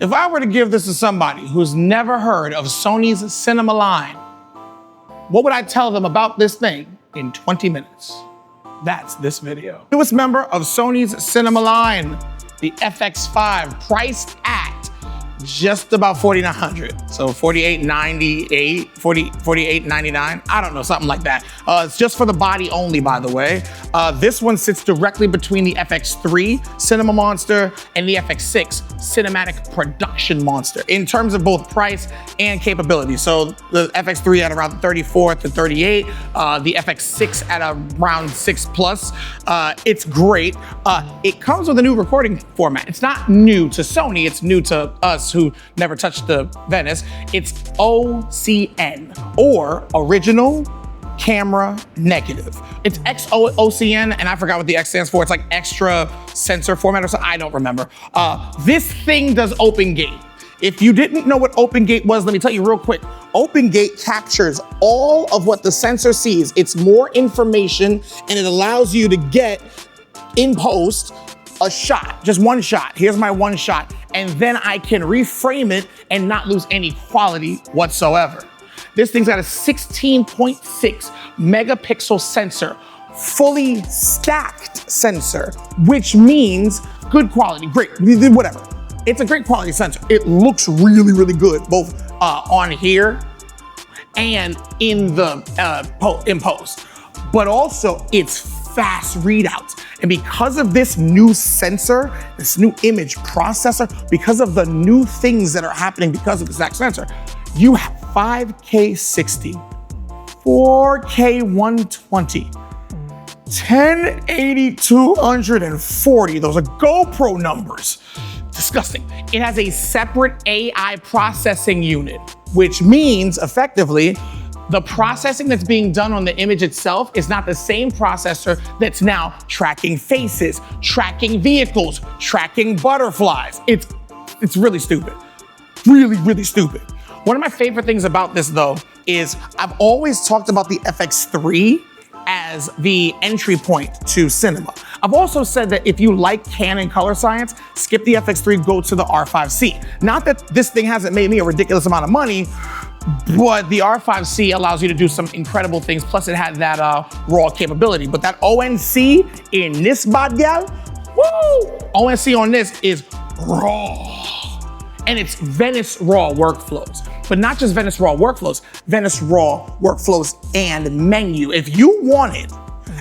If I were to give this to somebody who's never heard of Sony's cinema line, what would I tell them about this thing in 20 minutes? That's this video. Newest member of Sony's cinema line, the FX5, priced at just about $4,900. So $4,898, $4,899, I don't know, something like that. It's just for the body only, by the way. This one sits directly between the FX3 Cinema Monster and the FX6 Cinematic Production Monster in terms of both price and capability. So the FX3 at around 34 to 38, the FX6 at around 6+. It's great. It comes with a new recording format. It's not new to Sony, it's new to us who never touched the Venice. It's OCN, or Original Camera Negative. It's X-OCN, and I forgot what the X stands for. It's like extra sensor format or something, I don't remember. This thing does open gate. If you didn't know what open gate was, let me tell you real quick. Open gate captures all of what the sensor sees. It's more information, and it allows you to get, in post, a shot, just one shot. Here's my one shot. And then I can reframe it and not lose any quality whatsoever. This thing's got a 16.6 megapixel sensor, fully stacked sensor, which means good quality, great, whatever. It's a great quality sensor. It looks really, really good, both on here and in the in post. But also, it's fast readouts. And because of this new sensor, this new image processor, because of the new things that are happening because of the stacked sensor, you have 5K 60, 4K 120, 1080 240. Those are GoPro numbers. Disgusting. It has a separate AI processing unit, which means effectively the processing that's being done on the image itself is not the same processor that's now tracking faces, tracking vehicles, tracking butterflies. It's really stupid. Really, really stupid. One of my favorite things about this though is I've always talked about the FX3 as the entry point to cinema. I've also said that if you like Canon color science, skip the FX3, go to the R5C. Not that this thing hasn't made me a ridiculous amount of money, but the R5C allows you to do some incredible things. Plus it had that raw capability. But that ONC in this bad gal, woo! ONC on this is raw. And it's Venice raw workflows. But not just Venice raw workflows, Venice raw workflows and menu. If you wanted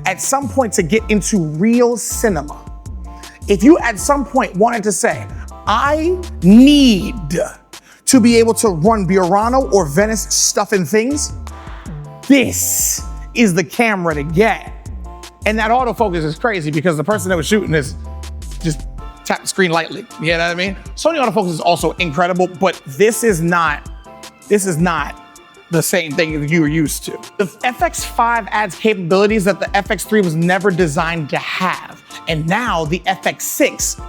at some point to get into real cinema, if you at some point wanted to say, I need to be able to run Burano or Venice stuff and things, this is the camera to get. And that autofocus is crazy because the person that was shooting this just tapped the screen lightly. You know what I mean? Sony autofocus is also incredible, but this is not the same thing that you were used to. The FX5 adds capabilities that the FX3 was never designed to have. And now the FX6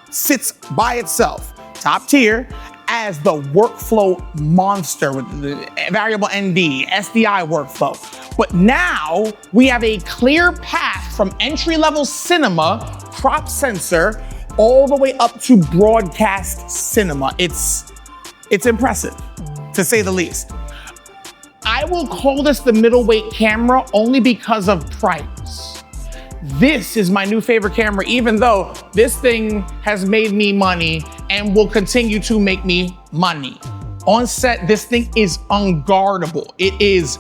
sits by itself, top tier, as the workflow monster with the variable ND, SDI workflow. But now we have a clear path from entry-level cinema, crop sensor, all the way up to broadcast cinema. It's impressive, to say the least. I will call this the middleweight camera only because of price. This is my new favorite camera, even though this thing has made me money and will continue to make me money. On set, this thing is unguardable. It's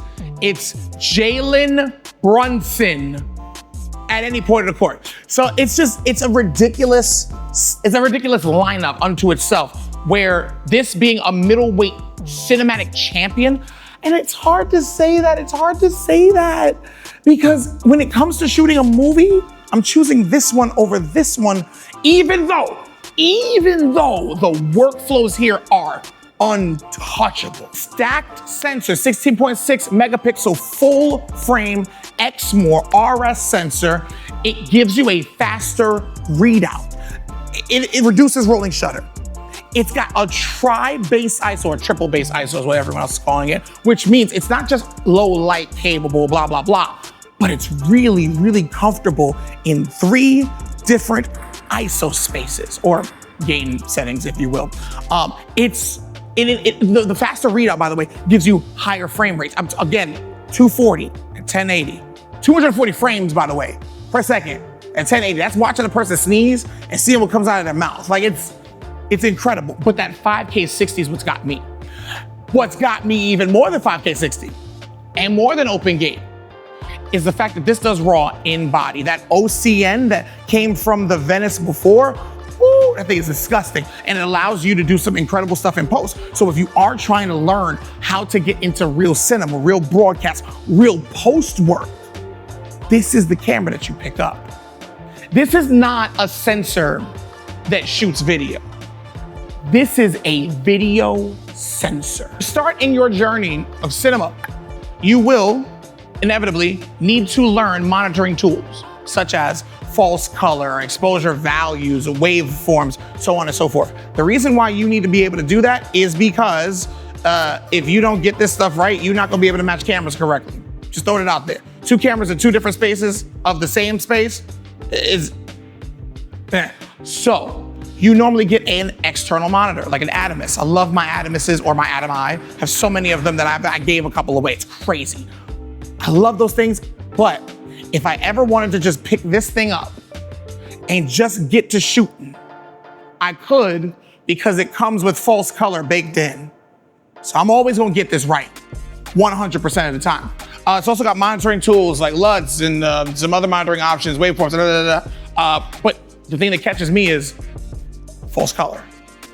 Jalen Brunson at any point of the court. So it's a ridiculous lineup unto itself, where this being a middleweight cinematic champion, and it's hard to say that, because when it comes to shooting a movie, I'm choosing this one over this one, even though the workflows here are untouchable. Stacked sensor, 16.6 megapixel full frame Exmor RS sensor. It gives you a faster readout. It reduces rolling shutter. It's got a tri-base ISO or triple base ISO is what everyone else is calling it, which means it's not just low light capable, blah, blah, blah, but it's really, really comfortable in 3 different ISO spaces, or gain settings, if you will. The faster readout, by the way, gives you higher frame rates. Again, 240 at 1080. 240 frames, by the way, per second at 1080. That's watching a person sneeze and seeing what comes out of their mouth. Like, it's incredible. But that 5K 60 is what's got me. What's got me even more than 5K 60 and more than open gate is the fact that this does raw in body. That OCN that came from the Venice before, woo, that thing is disgusting. And it allows you to do some incredible stuff in post. So if you are trying to learn how to get into real cinema, real broadcast, real post work, this is the camera that you pick up. This is not a sensor that shoots video. This is a video sensor. Start in your journey of cinema, you will inevitably need to learn monitoring tools, such as false color, exposure values, waveforms, so on and so forth. The reason why you need to be able to do that is because if you don't get this stuff right, you're not gonna be able to match cameras correctly. Just throwing it out there. 2 cameras in 2 different spaces of the same space is, So, you normally get an external monitor, like an Atomus. I love my Atomuses or my Atom I. Have so many of them that I gave a couple away. It's crazy. I love those things, but if I ever wanted to just pick this thing up and just get to shooting, I could, because it comes with false color baked in. So I'm always gonna get this right, 100% of the time. It's also got monitoring tools like LUTs and some other monitoring options, waveforms, but the thing that catches me is false color.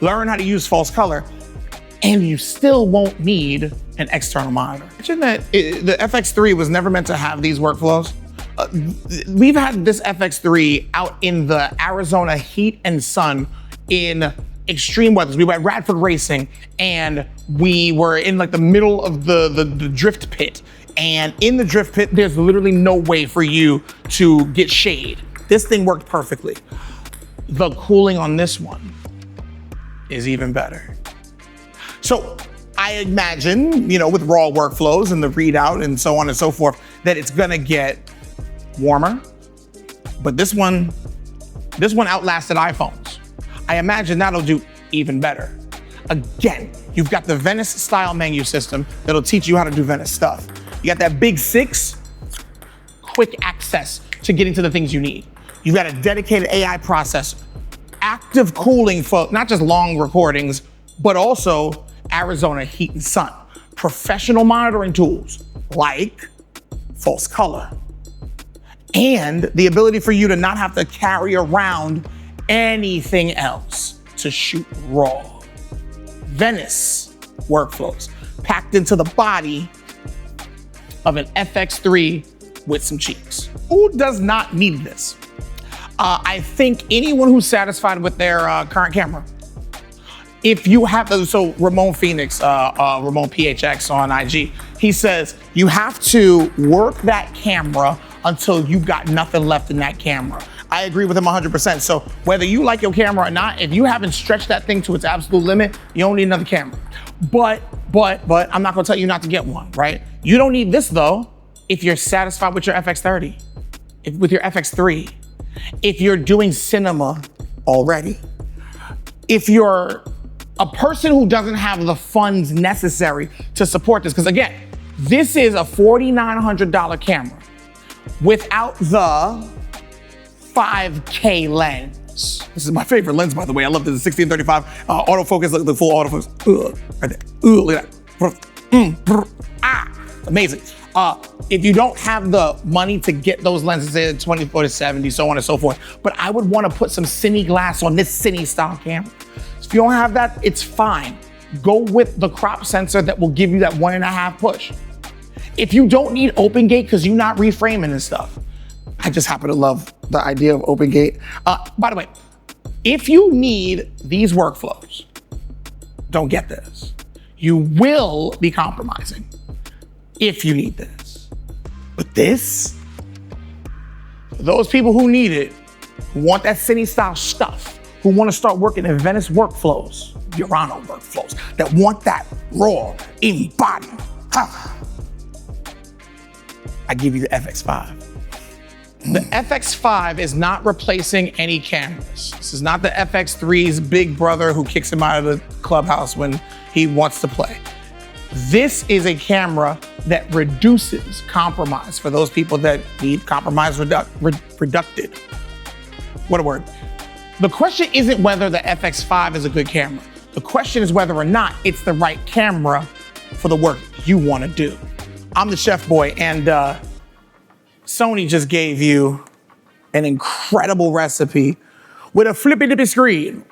Learn how to use false color, and you still won't need an external monitor. Imagine that the FX3 was never meant to have these workflows. We've had this FX3 out in the Arizona heat and sun in extreme weathers. We were at Radford Racing, and we were in like the middle of the drift pit. And in the drift pit, there's literally no way for you to get shade. This thing worked perfectly. The cooling on this one is even better. So I imagine, with raw workflows and the readout and so on and so forth, that it's gonna get warmer. But this one outlasted iPhones. I imagine that'll do even better. Again, you've got the Venice-style menu system that'll teach you how to do Venice stuff. You got that big 6, quick access to getting to the things you need. You've got a dedicated AI processor, active cooling for not just long recordings, but also Arizona heat and sun. Professional monitoring tools like false color. And the ability for you to not have to carry around anything else to shoot raw. Venice workflows packed into the body of an FX3 with some cheeks. Who does not need this? I think anyone who's satisfied with their current camera. If you have to, so Ramon Phoenix, Ramon PHX on IG, he says you have to work that camera until you got nothing left in that camera. I agree with him 100%. So whether you like your camera or not, if you haven't stretched that thing to its absolute limit, you don't need another camera. But I'm not gonna tell you not to get one, right? You don't need this though, if you're satisfied with your FX30, with your FX3, if you're doing cinema already, if you're a person who doesn't have the funds necessary to support this, because again, this is a $4,900 camera without the 5K lens. This is my favorite lens, by the way. I love this 1635 autofocus, look at the full autofocus. Right there. Look at that. Amazing. If you don't have the money to get those lenses, say 24 to 70, so on and so forth, but I would want to put some cine glass on this cine style camera. If you don't have that, it's fine. Go with the crop sensor that will give you that 1.5 push. If you don't need open gate because you're not reframing and stuff, I just happen to love the idea of open gate. By the way, if you need these workflows, don't get this. You will be compromising if you need this. But this, for those people who need it, who want that cine style stuff, who want to start working in Venice workflows, Urano workflows, that want that raw, embodied, I give you the FX5. The FX5 is not replacing any cameras. This is not the FX3's big brother who kicks him out of the clubhouse when he wants to play. This is a camera that reduces compromise for those people that need compromise reducted. What a word. The question isn't whether the FX5 is a good camera. The question is whether or not it's the right camera for the work you want to do. I'm the Chef Boy, and Sony just gave you an incredible recipe with a flippy-dippy screen.